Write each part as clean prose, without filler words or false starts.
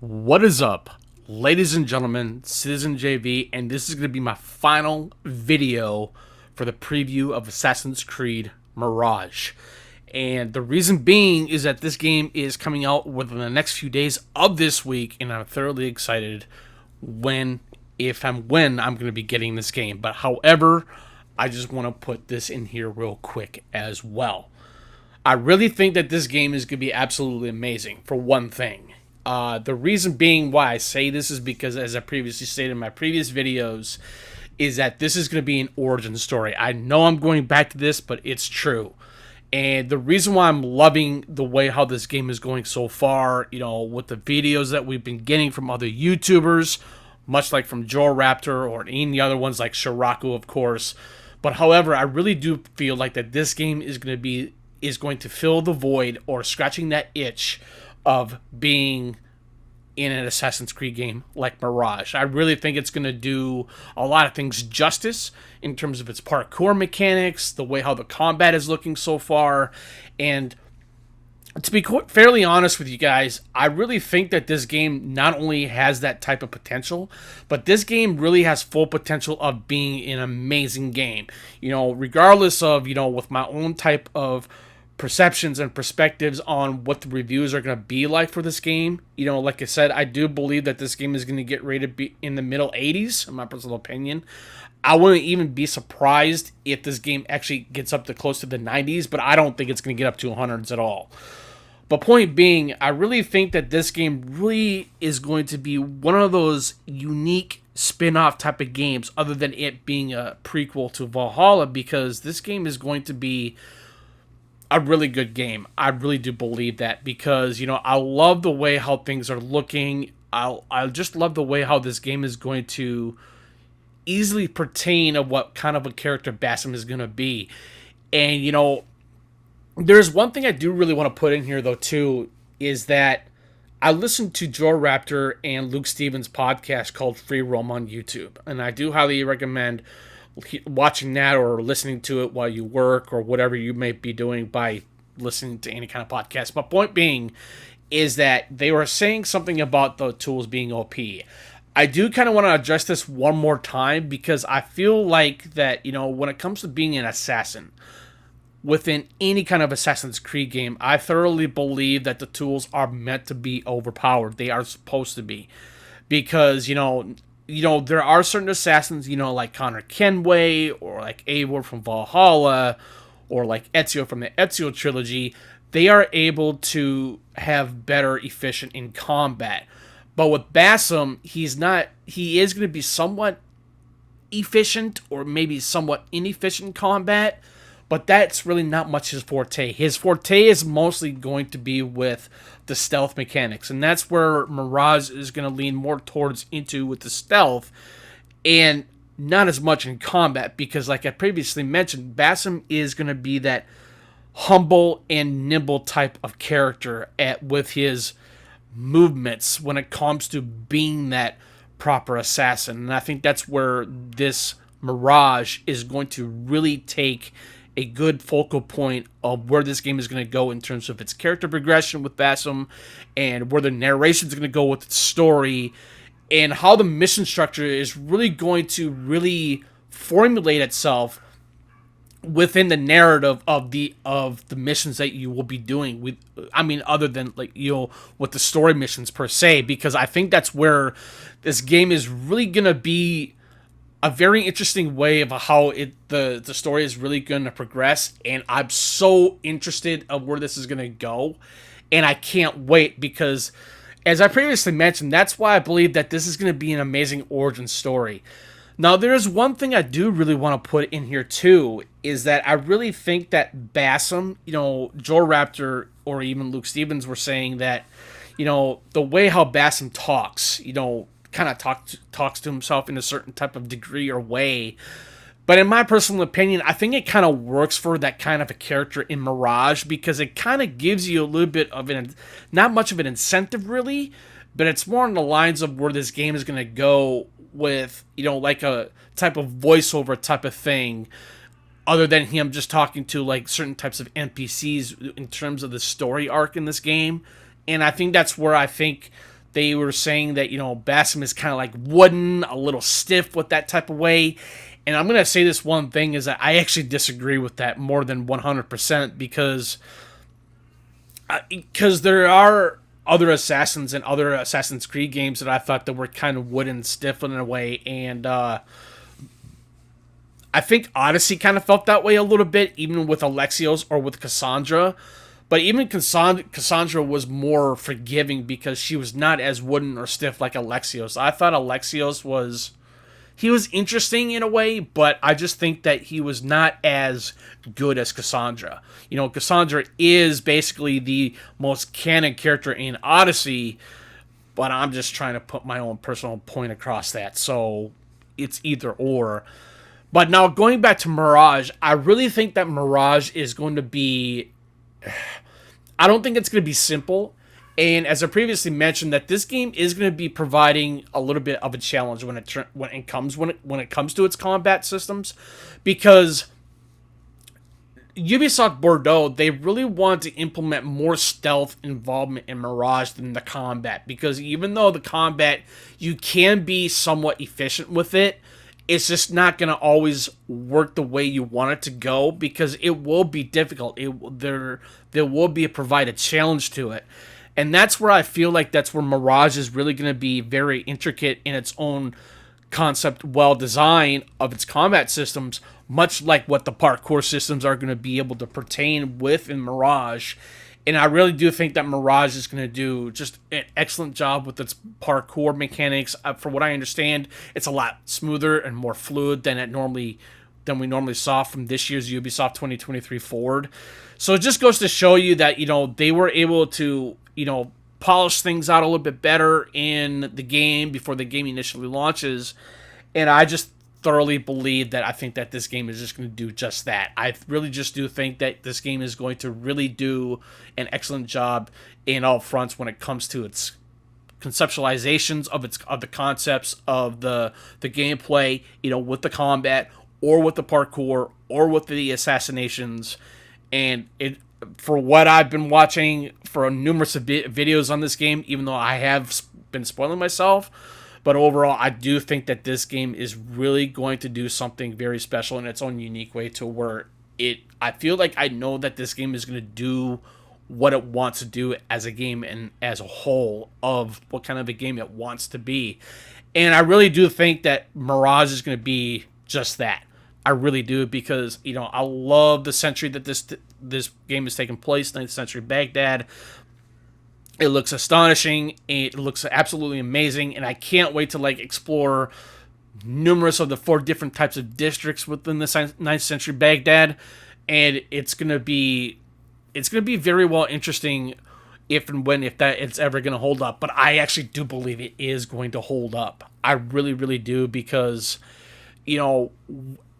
What is up, ladies and gentlemen? Citizen JV, and this is going to be my final video for the preview of Assassin's Creed Mirage. And the reason being is that this game is coming out within the next few days of this week, and I'm thoroughly excited when I'm going to be getting this game. But however, I just want to put this in here real quick as well. I really think that this game is going to be absolutely amazing, for one thing. The reason being why I say this is because, as I previously stated in my previous videos, is that this is going to be an origin story. I know I'm going back to this, but it's true. And the reason why I'm loving the way how this game is going so far, with the videos that we've been getting from other YouTubers, much like from Joe Raptor or any other ones like Shiraku, of course. But however, I really do feel like that this game is going to fill the void, or scratching that itch of being in an Assassin's Creed game like Mirage. I really think it's going to do a lot of things justice in terms of its parkour mechanics, the way how the combat is looking so far, and to be fairly honest with you guys, I really think that this game not only has that type of potential, but this game really has full potential of being an amazing game. Regardless of, with my own type of perceptions and perspectives on what the reviews are going to be like for this game. Like I said, I do believe that this game is going to get rated in the middle 80s, in my personal opinion. I wouldn't even be surprised if this game actually gets up to close to the 90s, but I don't think it's going to get up to 100s at all. But point being, I really think that this game really is going to be one of those unique spin-off type of games, other than it being a prequel to Valhalla, because this game is going to be a really good game. I really do believe that, because I love the way how things are looking. I just love the way how this game is going to easily pertain of what kind of a character Basim is going to be. And there's one thing I do really want to put in here though too, is that I listened to Joe Raptor and Luke Stevens' podcast called Free Roam on YouTube, and I do highly recommend watching that or listening to it while you work or whatever you may be doing by listening to any kind of podcast. But point being is that they were saying something about the tools being OP. I do kind of want to address this one more time, because I feel like that, when it comes to being an assassin within any kind of Assassin's Creed game, I thoroughly believe that the tools are meant to be overpowered. They are supposed to be, because, there are certain assassins, like Connor Kenway, or like Eivor from Valhalla, or like Ezio from the Ezio trilogy. They are able to have better efficient in combat. But with Basim, he is going to be somewhat efficient, or maybe somewhat inefficient in combat, but that's really not much his forte. His forte is mostly going to be with the stealth mechanics, and that's where Mirage is going to lean more towards into with the stealth, and not as much in combat, because like I previously mentioned, Basim is going to be that humble and nimble type of character with his movements when it comes to being that proper assassin. And I think that's where this Mirage is going to really take a good focal point of where this game is going to go in terms of its character progression with Basim, and where the narration is going to go with its story, and how the mission structure is really going to really formulate itself within the narrative of the missions that you will be doing other than with the story missions per se, because I think that's where this game is really going to be a very interesting way of how the story is really going to progress, and I'm so interested of where this is going to go, and I can't wait, because as I previously mentioned, that's why I believe that this is going to be an amazing origin story. Now, there's one thing I do really want to put in here too, is that I really think that Basim, Joe Raptor or even Luke Stevens were saying that, the way how Basim talks, kind of talks to himself in a certain type of degree or way. But in my personal opinion, I think it kind of works for that kind of a character in Mirage, because it kind of gives you a little bit of not much of an incentive really, but it's more on the lines of where this game is going to go with, like a type of voiceover type of thing, other than him just talking to like certain types of NPCs in terms of the story arc in this game. And I think that's where I think they were saying that, Basim is kind of like wooden, a little stiff with that type of way. And I'm going to say this one thing is that I actually disagree with that more than 100% because there are other Assassins and other Assassin's Creed games that I thought that were kind of wooden, stiff in a way. And I think Odyssey kind of felt that way a little bit, even with Alexios or with Cassandra. But even Cassandra was more forgiving because she was not as wooden or stiff like Alexios. I thought Alexios was... He was interesting in a way, but I just think that he was not as good as Cassandra. Cassandra is basically the most canon character in Odyssey, but I'm just trying to put my own personal point across that. So it's either or. But now going back to Mirage, I really think that Mirage is going to be... I don't think it's going to be simple. And as I previously mentioned, that this game is going to be providing a little bit of a challenge when it comes to its combat systems, because Ubisoft Bordeaux, they really want to implement more stealth involvement in Mirage than the combat, because even though the combat, you can be somewhat efficient with it, it's just not going to always work the way you want it to go, because it will be difficult. There will be provide a challenge to it. And that's where I feel like that's where Mirage is really going to be very intricate in its own concept, well designed of its combat systems, much like what the parkour systems are going to be able to pertain with in Mirage. And I really do think that Mirage is going to do just an excellent job with its parkour mechanics. For what I understand, it's a lot smoother and more fluid than we normally saw from this year's Ubisoft 2023 forward. So it just goes to show you that, they were able to, polish things out a little bit better in the game before the game initially launches. And I just thoroughly believe that I think that this game is just going to do just that. I really just do think that this game is going to really do an excellent job in all fronts when it comes to its conceptualizations of the concepts of the gameplay, with the combat or with the parkour or with the assassinations. And for what I've been watching for numerous videos on this game, even though I have been spoiling myself, but overall, I do think that this game is really going to do something very special in its own unique way, to where I feel like I know that this game is going to do what it wants to do as a game and as a whole of what kind of a game it wants to be. And I really do think that Mirage is going to be just that. I really do, because, I love the century that this game is taking place, 9th century Baghdad. It looks astonishing. It looks absolutely amazing, and I can't wait to explore numerous of the 4 different types of districts within the 9th century Baghdad, and it's gonna be very well interesting if it's ever gonna hold up. But I actually do believe it is going to hold up. I really, really do, because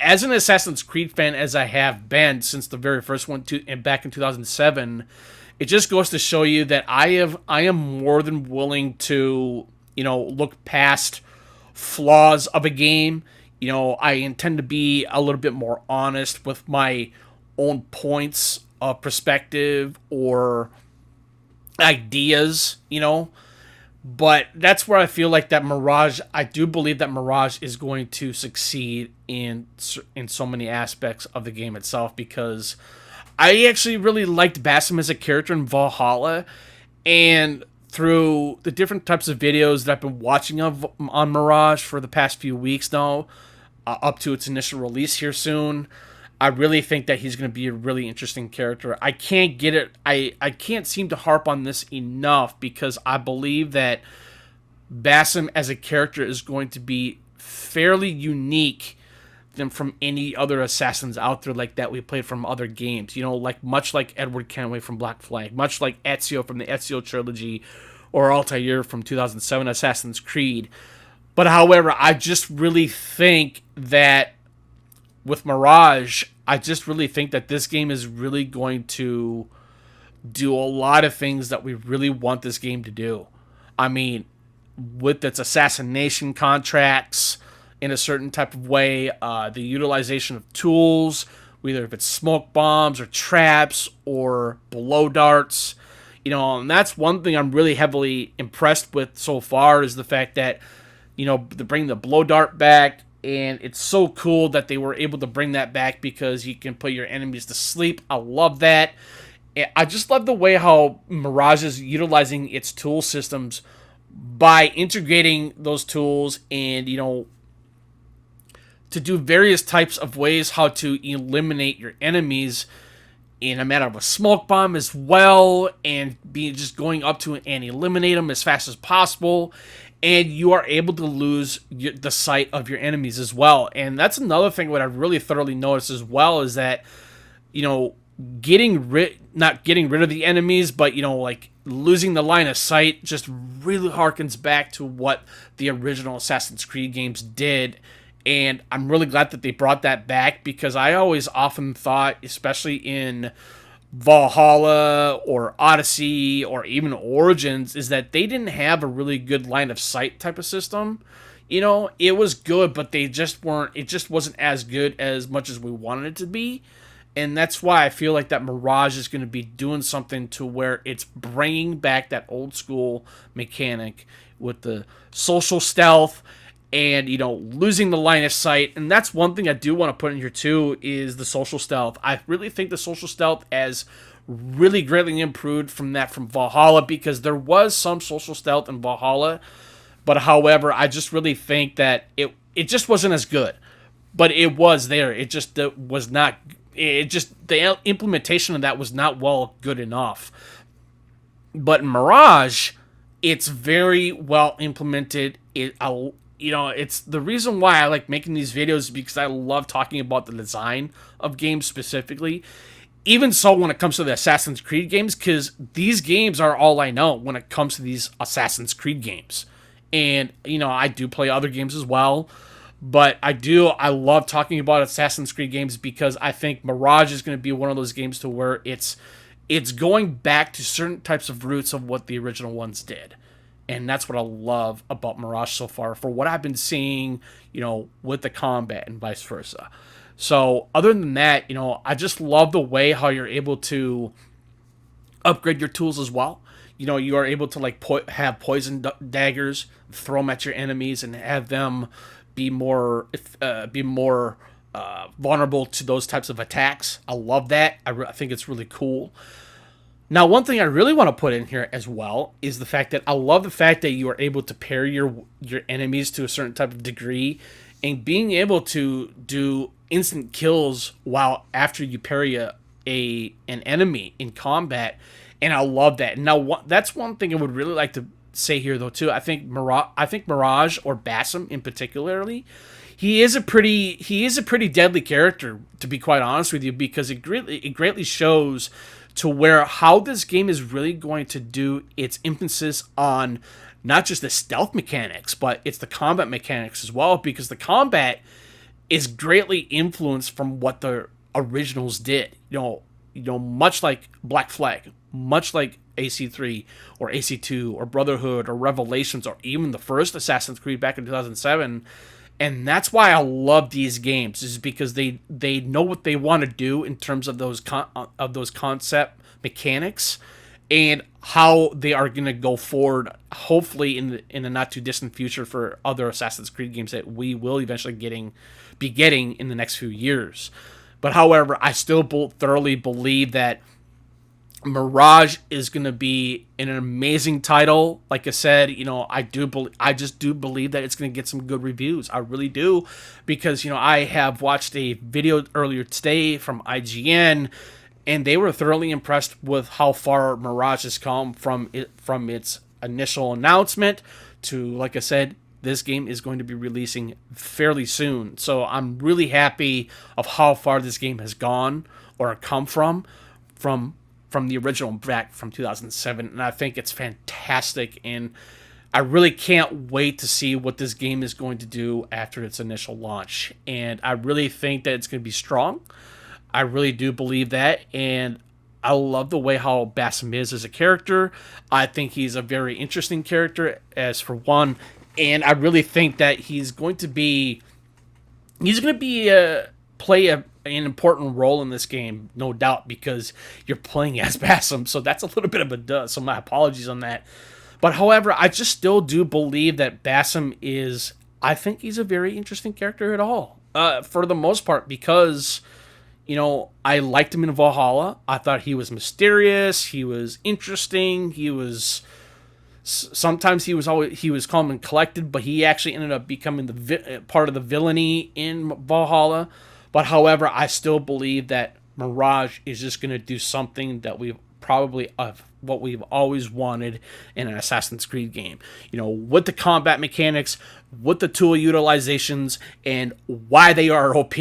as an Assassin's Creed fan, as I have been since the very first one back in 2007. It just goes to show you that I am more than willing to, look past flaws of a game. I intend to be a little bit more honest with my own points of perspective or ideas, But that's where I feel like that Mirage, I do believe that Mirage is going to succeed in so many aspects of the game itself, because I actually really liked Basim as a character in Valhalla, and through the different types of videos that I've been watching on Mirage for the past few weeks now, up to its initial release here soon, I really think that he's going to be a really interesting character. I can't get it. I can't seem to harp on this enough, because I believe that Basim as a character is going to be fairly unique than from any other assassins out there like that we played from other games. Much like Edward Kenway from Black Flag, much like Ezio from the Ezio trilogy, or Altair from 2007 Assassin's Creed. But however, I just really think that with Mirage, I just really think that this game is really going to do a lot of things that we really want this game to do. I mean, with its assassination contracts in a certain type of way, the utilization of tools, whether if it's smoke bombs or traps or blow darts, And that's one thing I'm really heavily impressed with so far is the fact that, to bring the blow dart back. And it's so cool that they were able to bring that back because you can put your enemies to sleep. I love that. I just love the way how Mirage is utilizing its tool systems by integrating those tools and, to do various types of ways how to eliminate your enemies in a matter of a smoke bomb as well, and be just going up to and eliminate them as fast as possible. And you are able to lose the sight of your enemies as well. And that's another thing what I've really thoroughly noticed as well is that, not getting rid of the enemies, but, like losing the line of sight just really harkens back to what the original Assassin's Creed games did. And I'm really glad that they brought that back because I always often thought, especially in Valhalla or Odyssey or even Origins, is that they didn't have a really good line of sight type of system. It was good, but it just wasn't as good as much as we wanted it to be. And that's why I feel like that Mirage is going to be doing something to where it's bringing back that old school mechanic with the social stealth and, losing the line of sight. And that's one thing I do want to put in here too is the social stealth. I really think the social stealth has really greatly improved from Valhalla, because there was some social stealth in Valhalla, but however, I just really think that it just wasn't as good. But it was there. It just was not. The implementation of that was not good enough. But in Mirage, it's very well implemented. It's the reason why I like making these videos, because I love talking about the design of games specifically. Even so, when it comes to the Assassin's Creed games, because these games are all I know when it comes to these Assassin's Creed games. And, I do play other games as well. But I love talking about Assassin's Creed games because I think Mirage is going to be one of those games to where it's going back to certain types of roots of what the original ones did. And that's what I love about Mirage so far, for what I've been seeing, with the combat and vice versa. So other than that, I just love the way how you're able to upgrade your tools as well. You are able to have poison daggers, throw them at your enemies, and have them be more vulnerable to those types of attacks. I love that. I think it's really cool. Now, one thing I really want to put in here as well is the fact that I love the fact that you are able to pair your enemies to a certain type of degree, and being able to do instant kills while after you parry an enemy in combat. And I love that. Now, that's one thing I would really like to say here, though, too. I think Mirage, or Basim in particularly, he is a pretty deadly character, to be quite honest with you, because it greatly shows to how this game is really going to do its emphasis on not just the stealth mechanics, but it's the combat mechanics as well, because the combat is greatly influenced from what the originals did. Much like Black Flag, much like AC3 or AC2 or Brotherhood or Revelations, or even the first Assassin's Creed back in 2007. And that's why I love these games, is because they know what they want to do in terms of those concept mechanics, and how they are going to go forward, hopefully in the not too distant future, for other Assassin's Creed games that we will eventually be getting in the next few years. But however, I still thoroughly believe that Mirage is going to be an amazing title. Like I said, I just do believe that it's going to get some good reviews. I really do, because I have watched a video earlier today from IGN, and they were thoroughly impressed with how far Mirage has come from its initial announcement to, like I said, this game is going to be releasing fairly soon. So I'm really happy of how far this game has gone, or come from the original back from 2007, and I think it's fantastic, and I really can't wait to see what this game is going to do after its initial launch. And I really think that it's going to be strong. I really do believe that, and I love the way how Basim is as a character. I think he's a very interesting character, as for one, and I really think that he's going to play an important role in this game, no doubt, because you're playing as Bassam. So that's a little bit of a duh. So my apologies on that. But however, I just still do believe that Bassam is, I think he's a very interesting character at all, for the most part, because, you know, I liked him in Valhalla. I thought he was mysterious. He was interesting. He was, sometimes he was calm and collected, but he actually ended up becoming the part of the villainy in Valhalla. But however, I still believe that Mirage is just going to do something that we've probably what we've always wanted in an Assassin's Creed game. You know, with the combat mechanics, with the tool utilizations, and why they are OP,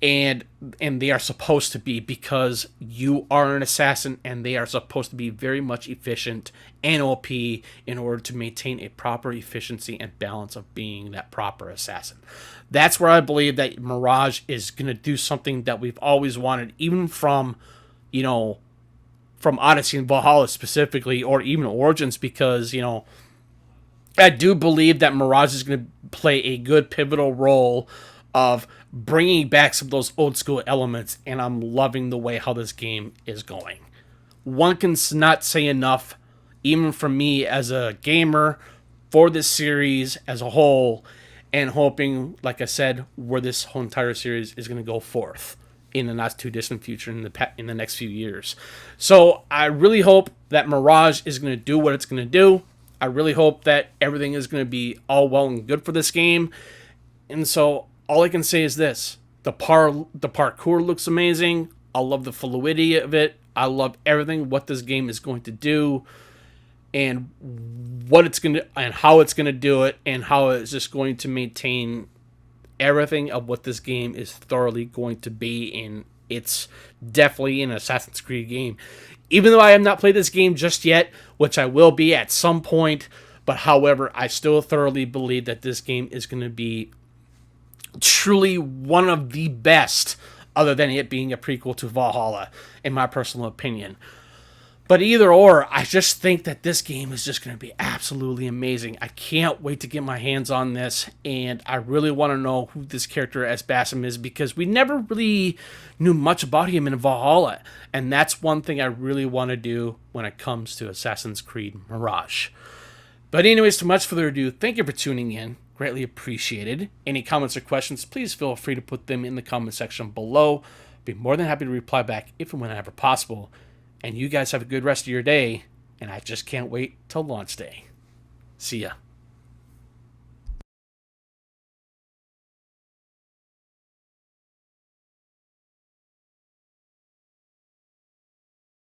and they are supposed to be, because you are an assassin and they are supposed to be very much efficient and OP in order to maintain a proper efficiency and balance of being that proper assassin. That's where I believe that Mirage is going to do something that we've always wanted, even from, you know, from Odyssey and Valhalla specifically, or even Origins, because, you know, I do believe that Mirage is going to play a good pivotal role of bringing back some of those old school elements, and I'm loving the way how this game is going. One can not say enough, even from me as a gamer, for this series as a whole, and hoping, like I said, where this whole entire series is going to go forth in the not too distant future, in the next few years. So I really hope that Mirage is going to do what it's going to do. I really hope that everything is going to be all well and good for this game. And so all I can say is this: the parkour looks amazing. I love the fluidity of it. I love everything what this game is going to do, and what it's going to, and how it's going to do it, and how it's just going to maintain everything of what this game is thoroughly going to be. And it's definitely an Assassin's Creed game, even though I have not played this game just yet, which I will be at some point. But however, I still thoroughly believe that this game is going to be truly one of the best, other than it being a prequel to Valhalla, in my personal opinion. But either or, I just think that this game is just going to be absolutely amazing. I can't wait to get my hands on this, and I really want to know who this character as Bassam is, because we never really knew much about him in Valhalla, and that's one thing I really want to do when it comes to Assassin's Creed Mirage. But anyways, too much further ado, thank you for tuning in. Greatly appreciated. Any comments or questions, please feel free to put them in the comment section below. Be more than happy to reply back if and whenever possible. And you guys have a good rest of your day, and I just can't wait till launch day. See ya.